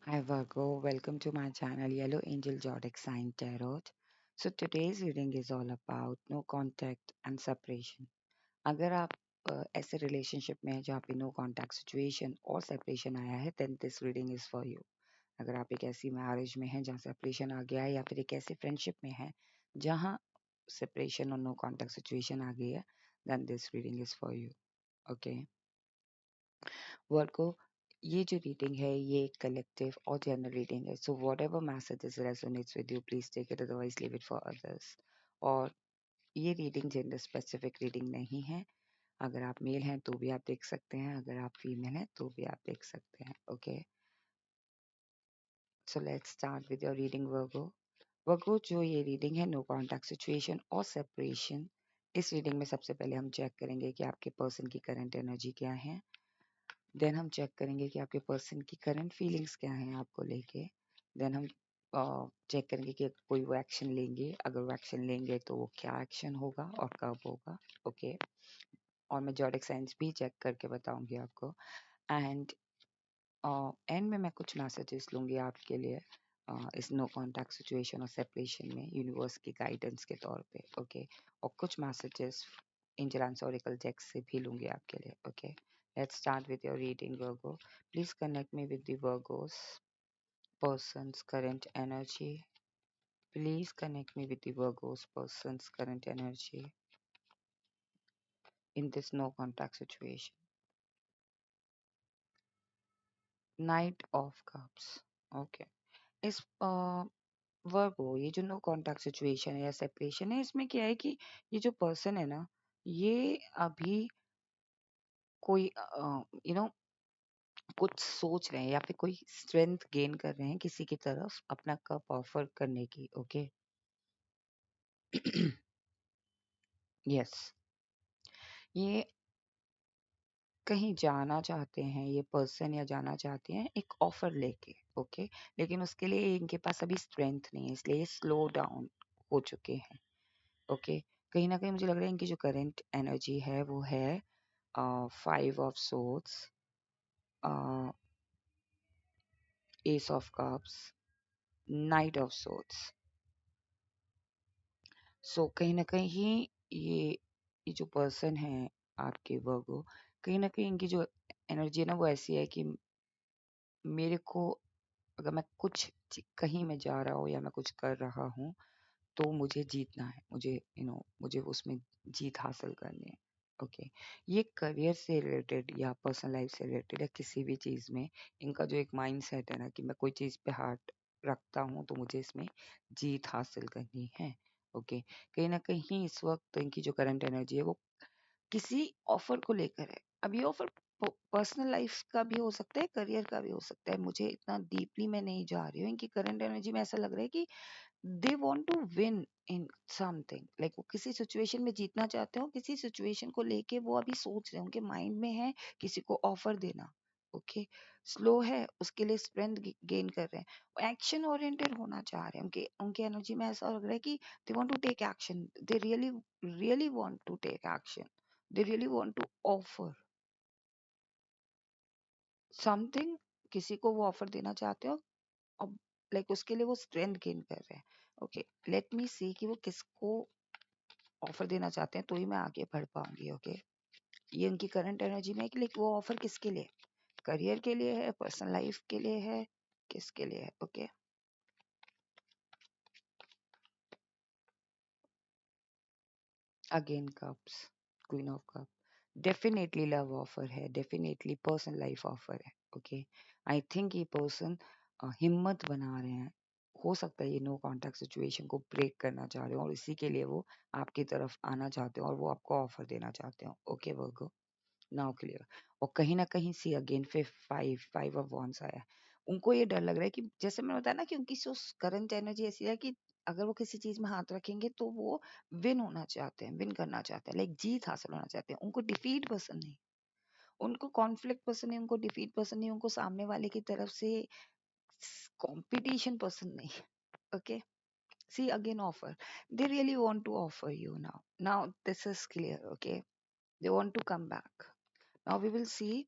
Hi Virgo, welcome to my channel Yellow Angel Zodiac Sign Tarot. So today's reading is all about no contact and separation. अगर आप ऐसे relationship में हैं जहाँ पे no contact situation और separation आया है then this reading is for you. अगर आप एक ऐसी मैरिज में हैं जहाँ सेपरेशन आ गया है या फिर एक ऐसी फ्रेंडशिप में है जहाँ सेपरेशन और नो कॉन्टैक्ट सिचुएशन आ गई है then this reading is for you. Okay Virgo, ये जो रीडिंग है ये कलेक्टिव और जनरल रीडिंग है. So whatever messages resonates with you please take it, otherwise leave it for others. और ये रीडिंग जेंडर स्पेसिफिक रीडिंग नहीं है. अगर आप मेल हैं तो भी आप देख सकते हैं, अगर आप फीमेल हैं तो भी आप देख सकते हैं. Okay, so let's start with your reading Virgo. Virgo, जो ये रीडिंग है नो कॉन्टैक्ट सिचुएशन और सेपरेशन, इस रीडिंग में सबसे पहले हम चेक करेंगे कि आपके पर्सन की करंट एनर्जी क्या है. देन हम चेक करेंगे कि आपके पर्सन की करंट फीलिंग्स क्या हैं आपको लेके. देन हम चेक करेंगे कि कोई वो एक्शन लेंगे, अगर वो एक्शन लेंगे तो वो क्या एक्शन होगा और कब होगा. ओके, और मैं जॉडिक साइंस भी चेक करके बताऊंगी आपको. एंड एंड में मैं कुछ मैसेजेस लूंगी आपके लिए इस नो कॉन्टैक्ट सिचुएशन और सेपरेशन में यूनिवर्स की गाइडेंस के तौर पे. ओके, और कुछ messages angel and Oracle deck से भी लूंगी आपके लिए. Okay, let's start with your reading, Virgo. Please connect me with the Virgo's person's current energy. Please connect me with the Virgo's person's current energy in this no contact situation. Knight of Cups. Okay. इस वर्गो, ये जो no contact situation है या separation है, इसमें क्या है कि ये जो पर्सन है ना, ये अभी कोई यू नो कुछ सोच रहे हैं या फिर कोई स्ट्रेंथ गेन कर रहे हैं किसी की तरफ अपना कप ऑफर करने की. ओके, यस, ये कहीं जाना चाहते हैं, ये पर्सन या जाना चाहते हैं एक ऑफर लेके. ओके, लेकिन उसके लिए इनके पास अभी स्ट्रेंथ नहीं है, इसलिए ये स्लो डाउन हो चुके हैं. ओके, कहीं ना कहीं मुझे लग रहा है इनकी जो करंट एनर्जी है वो है 5 of swords, ace of cups, knight of swords. So कहीं ना कहीं ये जो पर्सन है आपके वर्गो, कहीं ना कहीं इनकी जो एनर्जी है ना वो ऐसी है कि मेरे को अगर मैं कुछ कहीं मैं जा रहा हूँ या मैं कुछ कर रहा हूँ तो मुझे जीतना है, मुझे मुझे उसमें जीत हासिल करनी है. ओके, ये करियर से रिलेटेड या पर्सनल लाइफ से रिलेटेड है. किसी भी चीज़ में इनका जो एक माइंड सेट है ना कि मैं कोई चीज़ पे हाथ रखता हूँ तो मुझे इसमें जीत हासिल करनी है. ओके, कहीं ना कहीं इस वक्त इनकी जो करंट एनर्जी है वो किसी ऑफर को लेकर है. अब ये ऑफर पर्सनल लाइफ का भी हो सकता है, करियर का भी हो सकता है. मुझे इतना डीपली मैं नहीं जा रही हूँ. इनकी करंट एनर्जी में ऐसा लग रहा है कि they want to win in something, like वो किसी सिचुएशन में जीतना चाहते हो, किसी सिचुएशन को लेके वो अभी सोच रहे हैं, उनके माइंड में है किसी को ऑफर देना. ओके, स्लो है उसके लिए स्ट्रेंथ गेन कर रहे हैं, एक्शन ओरिएंटेड होना चाह रहे हैं. उनके उनके एनर्जी में ऐसा लग रहा है कि they want to take action, they really really want to take action, they really want to offer something. किसी को वो ऑफर देना चाहते हो अब, लाइक उसके लिए वो स्ट्रेंथ गेन कर रहे हैं. ओके, लेट मी सी कि वो किसको ऑफर देना चाहते हैं तो ही मैं आगे बढ़ पाऊंगी. ओके, ये उनकी करंट एनर्जी में है कि लाइक वो ऑफर किसके लिए, करियर के लिए है, पर्सनल लाइफ के लिए है, किसके लिए है. Okay, again cups, queen of cup. Definitely love offer है, डेफिनेटली पर्सनल लाइफ ऑफर है. ओके, आई थिंक ये पर्सन हिम्मत बना रहे हैं. हो सकता है ये नो कॉन्टैक्ट सिचुएशन को ब्रेक करना चाह रहे हो और इसी के लिए वो आपकी तरफ आना चाहते हो और वो आपको ऑफर देना चाहते हो. ओके वर्गो, नाउ क्लियर. और कहीं ना कहीं सी अगेन फिर फाइव फाइव ऑफ वॉन्ड्स आया है. उनको ये डर लग रहा है कि जैसे मैंने बताया ना कि उनकी जो करंट एनर्जी ऐसी है कि अगर वो किसी चीज में हाथ रखेंगे तो वो विन होना चाहते हैं, विन करना चाहते हैं, लाइक जीत हासिल होना चाहते हैं. उनको डिफीट पसंद नहीं, उनको कॉन्फ्लिक्ट पसंद नहीं, उनको डिफीट पसंद नहीं, उनको सामने वाले की तरफ से कंपटीशन पसंद नहीं. Okay, see again offer, they really want to offer you now. Now this is clear. Okay, they want to come back. Now we will see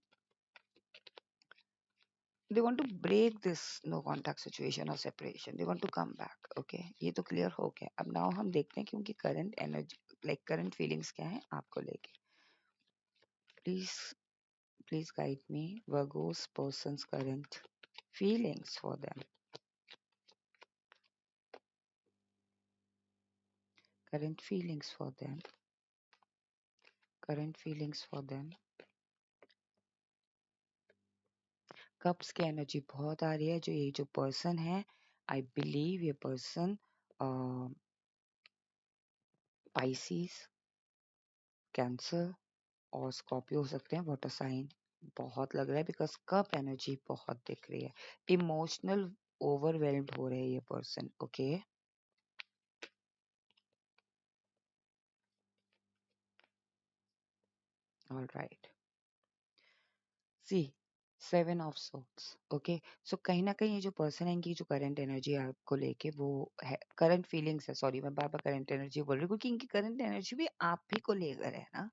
they want to break this no contact situation or separation. They want to come back. Okay, ये तो clear हो गया. अब now हम देखते हैं कि उनकी current energy, like current feelings क्या हैं आपको लेके. Please, please guide me. Virgo's person's current feelings for them. Current feelings for them. Current feelings for them. Cups की एनर्जी बहुत आ रही है. जो ये जो पर्सन है, आई बिलीव ये पर्सन पाइसिस, कैंसर और स्कॉर्पियो हो सकते हैं. वाटर साइन बहुत लग रहा है बिकॉज कप एनर्जी बहुत दिख रही है. इमोशनल ओवरवेल्म्ड हो रहे हैं ये person. Okay, alright. See, 7 of swords. Okay, so कहीं ना कहीं ये जो पर्सन है इनकी जो करंट एनर्जी आपको लेके वो है, करंट फीलिंग्स है. सॉरी, मैं बार बार करंट एनर्जी बोल रही हूँ क्योंकि इनकी करंट एनर्जी भी आप ही को लेकर है ना.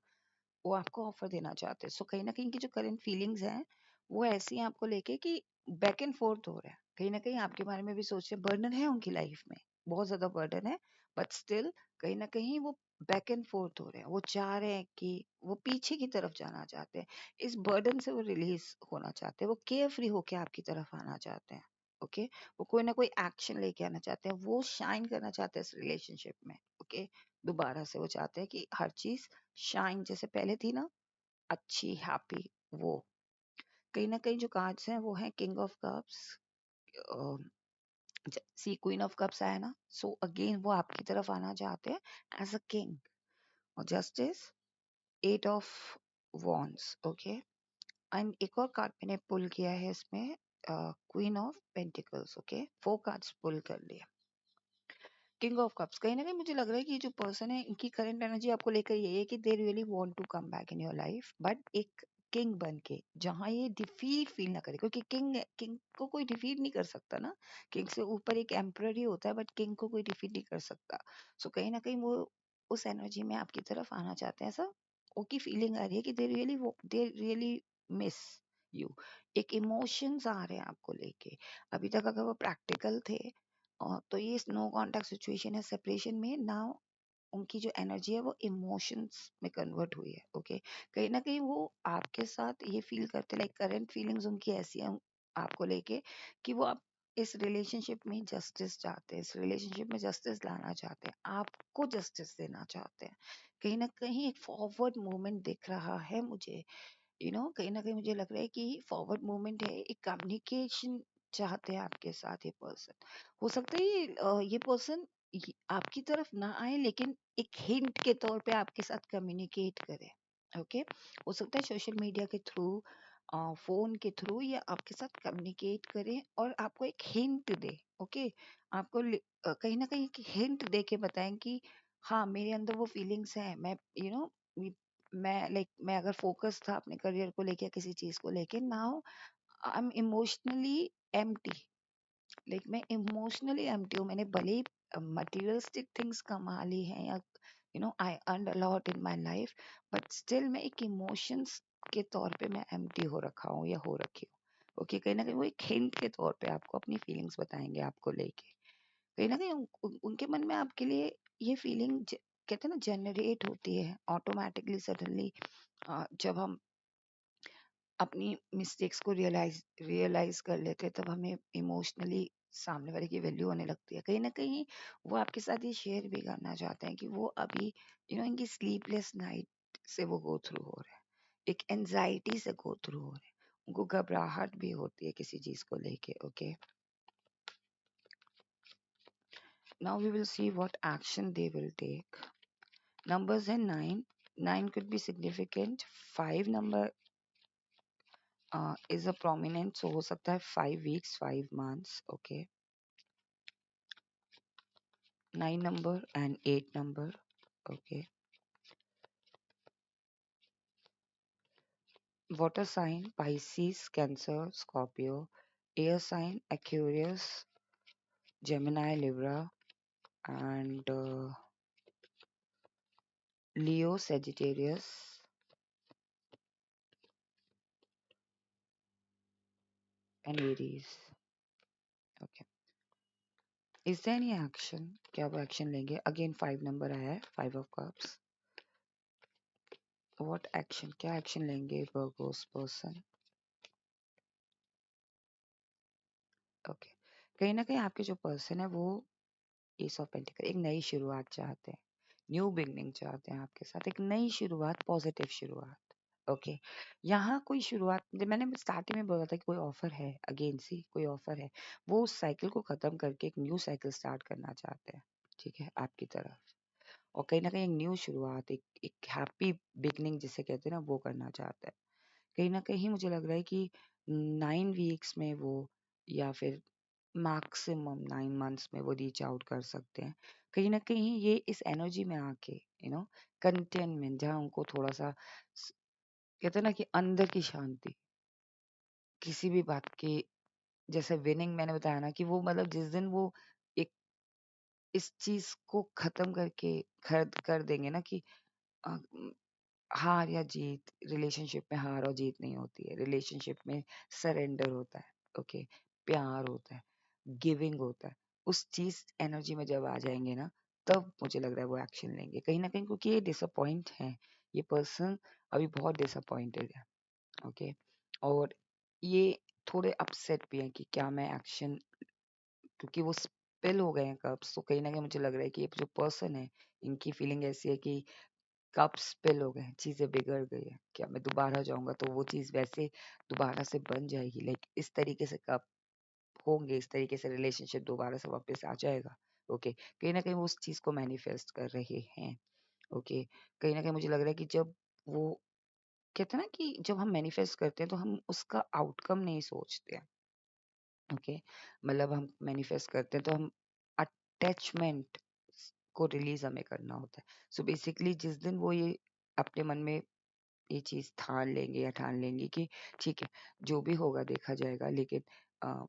वो आपको ऑफर देना चाहते हैं. सो कहीं ना कहीं की जो करंट फीलिंग्स हैं वो ऐसी हैं आपको लेके कि बैक एंड फोर्थ हो रहा है. कहीं ना कहीं आपके बारे में भी सोच रहे. बर्डन है उनकी लाइफ में, बहुत ज्यादा बर्डन है. बट स्टिल कहीं ना कहीं वो बैक एंड फोर्थ हो रहे हैं. वो चाह रहे हैं कि वो पीछे की तरफ जाना चाहते हैं. इस बर्डन से वो रिलीज होना चाहते हैं. वो केयर फ्री होके आपकी तरफ आना चाहते हैं. ओके, वो कोई ना कोई एक्शन लेके आना चाहते हैं. वो शाइन करना चाहते हैं इस रिलेशनशिप में. ओके, दोबारा से वो चाहते हैं कि हर चीज शाइन जैसे पहले थी ना, अच्छी हैप्पी. वो कहीं ना कहीं जो कार्ड्स हैं वो है king of cups. See, queen of cups आया ना. सो अगेन वो आपकी तरफ आना चाहते हैं एज अ किंग. और justice, 8 of wands. Okay, and एक और कार्ड मैंने पुल किया है इसमें, queen of pentacles. Okay, 4 cards pull कर लिए. किंग ऑफ कप्स, कहीं ना कहीं मुझे लग रहा है कि ये जो पर्सन है इनकी करंट एनर्जी आपको लेकर ये है कि they really want to come back in your life. But एक किंग बन के, जहाँ ये डिफीट फील ना करे. क्योंकि किंग को कोई डिफीट नहीं कर सकता ना. किंग से ऊपर एक एम्परर ही होता है, बट किंग को कोई डिफीट नहीं कर सकता. सो कहीं ना कहीं वो उस एनर्जी में आपकी तरफ आना चाहते हैं. ऐसा ओकी फीलिंग आ रही है कि दे रियली मिस यू. एक इमोशंस आ रहे हैं आपको लेके. अभी तक अगर वो प्रैक्टिकल थे, तो ये नो कांटेक्ट सिचुएशन है सेपरेशन में. नाउ उनकी जो एनर्जी है वो इमोशंस में कन्वर्ट हुई है. ओके, कहीं ना कहीं वो आपके साथ ये फील करते, लाइक करंट फीलिंग्स उनकी ऐसी हैं आपको लेके कि वो आप इस रिलेशनशिप में जस्टिस चाहते हैं. इस रिलेशनशिप में जस्टिस लाना चाहते हैं. आपको जस्टिस देना चाहते हैं. कहीं ना कहीं एक फॉरवर्ड मूवमेंट दिख रहा है मुझे. कहीं ना कहीं मुझे लग रहा है कि फॉरवर्ड मूवमेंट है. एक कम्युनिकेशन चाहते हैं आपके साथ ये पर्सन. हो सकता है ये पर्सन आपकी तरफ ना आए, लेकिन एक हिंट के तौर पे आपके साथ कम्युनिकेट करे. ओके, हो सकता है सोशल मीडिया के थ्रू, फोन के थ्रू, या आपके साथ कम्युनिकेट करे और आपको एक हिंट दे. ओके, आपको कहीं ना कहीं हिंट दे के बताएं कि हाँ, मेरे अंदर वो फीलिंग्स हैं. मैं मैं अगर फोकस था अपने करियर को लेके, किसी चीज को लेके, now I am emotionally empty. Like मैं इमोशनली एम्प्टी हूँ. मैंने भले ही मटेरियलिस्टिक थिंग्स कमा ली हैं, या I earn a lot in my life, but still मैं एक इमोशंस के तौर पे मैं एम्प्टी हो रखा हूँ या हो रखी हूँ. ओके, कहीं ना कहीं वो एक हिंट के तौर पे आपको अपनी फीलिंग्स बताएंगे आपको लेके. कहीं ना कहीं उनके मन में आपके लिए ये फीलिंग कहते हैं ना, जनरेट होती है ऑटोमेटिकली सडनली. जब हम अपनी मिस्टेक्स को रियलाइज कर लेते हैं, तब हमें इमोशनली सामने वाले की वैल्यू होने लगती है. कहीं ना कहीं वो आपके साथ ये शेयर भी करना चाहते हैं कि वो अभी इनकी स्लीपलेस नाइट से वो गो थ्रू हो रहे हैं. एक एंजाइटी से गो थ्रू हो रहे हैं. उनको घबराहट भी होती है किसी चीज को लेके. Okay, now we will see what action they will take. Numbers है 9. 9 could be significant. 5 number is a prominent, so हो सकता है 5 weeks, 5 months. Okay, 9 number and 8 number. Okay, water sign Pisces, Cancer, Scorpio. Air sign Aquarius, Gemini, Libra, and Leo, Sagittarius. And Aries. Okay, is there any action? क्या वो action लेंगे? Again 5 number आया है, 5 of cups. What action, क्या action लेंगे Virgo's person? Okay, कहीं ना कहीं आपके जो पर्सन है वो एस ऑफ पेंटिकल, एक नई शुरुआत चाहते हैं, न्यू बिगनिंग चाहते हैं आपके साथ, एक नई शुरुआत, पॉजिटिव शुरुआत। ओके, यहाँ कोई शुरुआत, जब मैंने स्टार्टिंग में बोला था कि कोई ऑफर है, अगेन सी कोई ऑफर है, वो उस साइकिल को खत्म करके एक न्यू साइकिल स्टार्ट करना चाहते हैं, ठीक है, आपकी तरफ। और कहीं ना कहीं एक न्यू शुरुआत, एक हैप्पी बिगनिंग जिसे कहते हैं ना, वो करना चाहते हैं। कहीं ना कहीं मुझे लग रहा है कि 9 वीक्स में वो, या फिर मैक्सिमम 9 मंथ्स में वो रीच आउट कर सकते हैं। कहीं ना कहीं ये इस एनर्जी में आके, कंटेनमेंट, जहाँ उनको थोड़ा सा कहते हैं ना कि अंदर की शांति, किसी भी बात की, जैसे विनिंग मैंने बताया ना कि वो मतलब जिस दिन वो एक इस चीज को खत्म करके खत्म कर देंगे ना कि अ, हार या जीत, रिलेशनशिप में हार और जीत नहीं होती है, रिलेशनशिप में सरेंडर होता है। ओके, प्यार होता है, गिविंग होता है। उस चीज एनर्जी में जब आ जाएंगे ना, तब मुझे लग रहा है वो एक्शन लेंगे कहीं ना कहीं, क्योंकि ये डिसअपॉइंट है, ये पर्सन अभी बहुत डिसअपॉइंटेड है। ओके, और ये थोड़े अपसेट भी हैं कि क्या मैं एक्शन, क्योंकि वो स्पिल हो गए हैं कप्स, तो कहीं ना कहीं मुझे लग रहा है कि ये जो पर्सन है, इनकी फीलिंग ऐसी है कि कप स्पिल हो गए, चीजें बिगड़ गई है, क्या मैं दोबारा जाऊंगा तो वो चीज वैसे दोबारा से बन जाएगी, लाइक इस तरीके से कप होंगे, इस तरीके से रिलेशनशिप दोबारा से वापस आ जाएगा। ओके, कहीं ना कहीं वो उस चीज को मैनिफेस्ट कर रहे हैं। ओके, कहीं ना कहीं मुझे लग रहा है कि जब वो कहते हैं ना कि जब हम मैनिफेस्ट करते हैं तो हम उसका आउटकम नहीं सोचते हैं। ओके, मतलब हम मैनिफेस्ट करते हैं तो हम अटैचमेंट को रिलीज हमें करना होता है। सो बेसिकली जिस दिन वो ये अपने मन में ये चीज ठान लेंगे या ठान लेंगे कि ठीक है, जो भी होगा देखा जाएगा, लेकिन अ,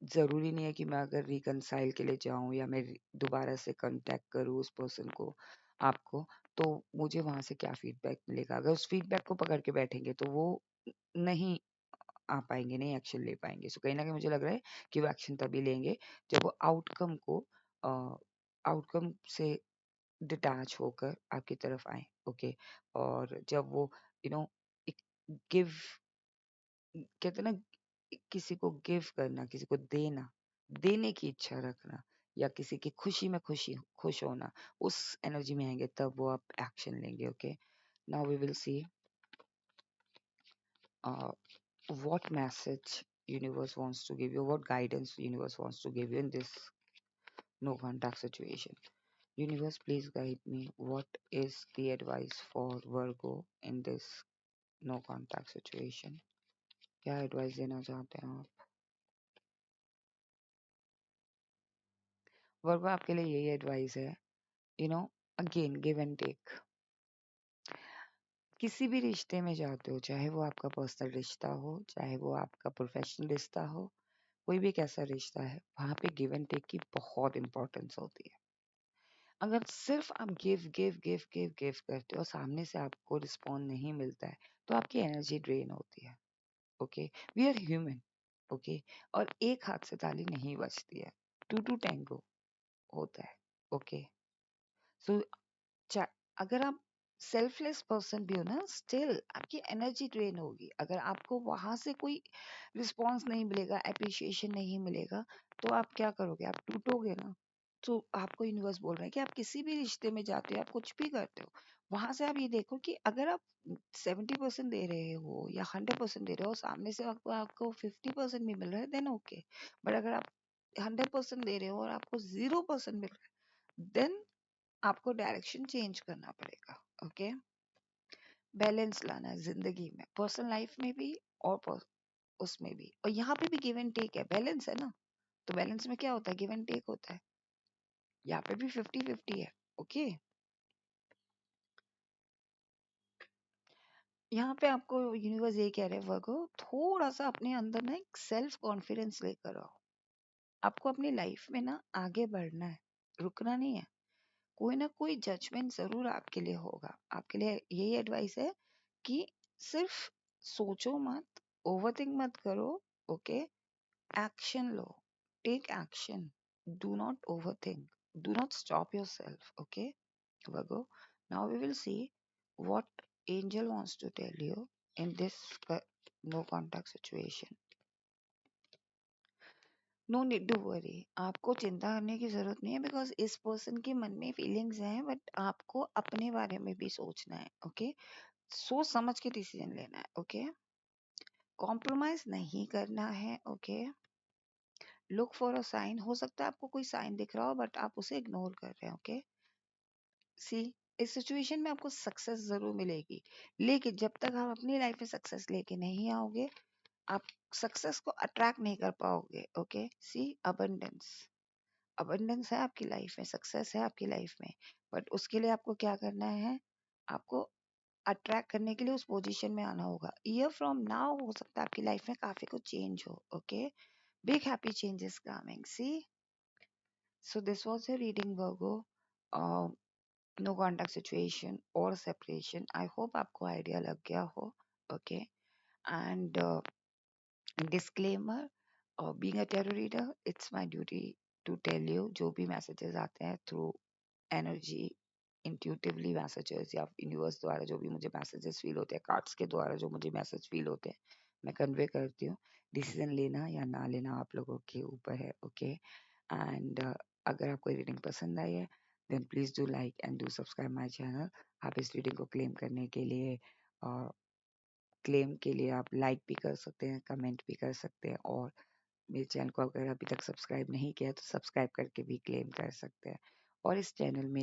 जरूरी नहीं है कि मैं अगर रिकनसाइल के लिए जाऊं या मैं दोबारा से कांटेक्ट करूं उस पर्सन को, आपको, तो मुझे वहां से क्या फीडबैक मिलेगा? अगर उस फीडबैक को पकड़ के बैठेंगे तो वो नहीं आ पाएंगे, नहीं एक्शन ले पाएंगे। सो कहीं ना कहीं मुझे लग रहा है कि वो एक्शन तभी लेंगे जब वो आउटकम को, आउटकम से डिटैच होकर आपकी तरफ आए। ओके, और जब वो यू नो एक गिव, कहते हैं ना, किसी को गिव करना, किसी को देना, देने की इच्छा रखना, या किसी की खुशी में खुश होना, उस एनर्जी में आएंगे तब वो आप एक्शन लेंगे। Okay, now we will see what message universe wants to give you, what guidance universe wants to give you in this no contact situation. Universe, please guide me. What is the advice for Virgo in this no contact situation? क्या advice देना चाहते हैं आप? वर्गो, आपके लिए यही advice है, you know again give and take. किसी भी रिश्ते में जाते हो, चाहे वो आपका पर्सनल रिश्ता हो, चाहे वो आपका प्रोफेशनल रिश्ता हो, कोई भी कैसा रिश्ता है, वहां पे गिव एंड टेक की बहुत इंपॉर्टेंस होती है। अगर सिर्फ आप give give give give give करते हो, सामने से आपको रिस्पॉन्ड नहीं मिलता है, तो आपकी एनर्जी ड्रेन होती है। Okay, we are human. Okay, और एक हाथ से ताली नहीं बजती है, टू टू टैंगो होता है। ओके, सो अगर आप सेल्फलेस पर्सन भी हो ना, स्टिल आपकी एनर्जी ड्रेन होगी। अगर आपको वहां से कोई रिस्पॉन्स नहीं मिलेगा, अप्रिशिएशन नहीं मिलेगा, तो आप क्या करोगे? आप टूटोगे ना। तो आपको यूनिवर्स बोल रहा है कि आप किसी भी रिश्ते में जाते हो, आप कुछ भी करते हो, वहां से आप ये देखो कि अगर आप 70% दे रहे हो या 100% दे रहे हो, सामने से आपको आपको 50% भी मिल रहा है, देन ओके। बट अगर आप 100% दे रहे हो और आपको 0% मिल रहा है, देन आपको डायरेक्शन चेंज करना पड़ेगा। ओके, बैलेंस लाना है जिंदगी में, पर्सनल लाइफ में भी और उसमें भी, और यहाँ पे भी गिव एंड टेक है, बैलेंस है ना। तो बैलेंस में क्या होता है? गिव एंड टेक होता है। यहाँ पे भी 50-50 है। ओके, यहाँ पे आपको यूनिवर्स ये कह रहे हैं, वर्गो, थोड़ा सा अपने अंदर ना एक सेल्फ कॉन्फिडेंस लेकर आओ। आपको अपनी लाइफ में ना आगे बढ़ना है, रुकना नहीं है। कोई ना कोई जजमेंट जरूर आपके लिए होगा। आपके लिए यही एडवाइस है कि सिर्फ सोचो मत, ओवरथिंक मत करो। Okay, Action low. Take action. Do not overthink. Do not stop yourself. Okay, Virgo. Now we will see what angel wants to tell you in this no contact situation. No need to worry. आपको चिंता करने की जरूरत नहीं है because इस person के मन में फीलिंग्स हैं बट आपको अपने बारे में भी सोचना है. ओके, सोच समझ के डिसीजन लेना है. ओके, कॉम्प्रोमाइज नहीं करना है. Okay, look for a sign. हो सकता है आपको कोई साइन दिख रहा हो बट आप उसे इग्नोर कर रहे हैं. ओके, सी, इस सिचुएशन में आपको सक्सेस जरूर मिलेगी लेकिन जब तक आप अपनी लाइफ में सक्सेस लेके नहीं आओगे आप सक्सेस को अट्रैक्ट नहीं कर पाओगे. ओके, सी, अबंडेंस. अबंडेंस है आपकी लाइफ में, सक्सेस है आपकी लाइफ में, बट उसके लिए आपको क्या करना है? आपको अट्रैक्ट करने के लिए उस पोजीशन में आना होगा. ईयर फ्रॉम नाउ हो सकता है आपकी लाइफ में काफी कुछ चेंज हो. Okay, big happy changes coming. See, so this was your reading Virgo. No contact situation और सेपरेशन. आई होप आपको आइडिया लग गया हो. Okay, and disclaimer, being a tarot reader it's my duty to tell you जो भी messages आते हैं through energy, intuitively messages या यूनिवर्स द्वारा जो भी मुझे मैसेजेस फील होते हैं, कार्ड्स के द्वारा जो मुझे मैसेज फील होते हैं, मैं कन्वे करती हूँ. डिसीजन लेना या ना लेना आप लोगों के ऊपर है. ओके, एंड अगर आपको रीडिंग पसंद आई है then please do like and do subscribe my channel. आप इस रीडिंग को क्लेम के लिए आप लाइक भी कर सकते हैं, कमेंट भी कर सकते हैं और मेरे चैनल को अगर अभी तक सब्सक्राइब नहीं किया तो सब्सक्राइब करके भी क्लेम कर सकते हैं. और इस चैनल में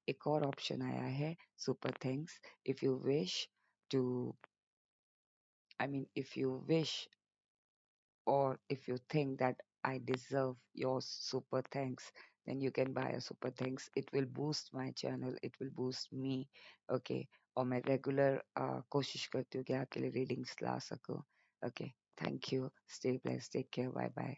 एक और ऑप्शन आया है, super thanks. If you wish to, if you wish or if you think that I deserve your super thanks, then you can buy a super thanks. It will boost my channel, it will boost me. Okay, और मैं regular कोशिश करती हूँ कि आपके लिए readings ला सकूँ. Okay, thank you. Stay blessed, take care, bye bye.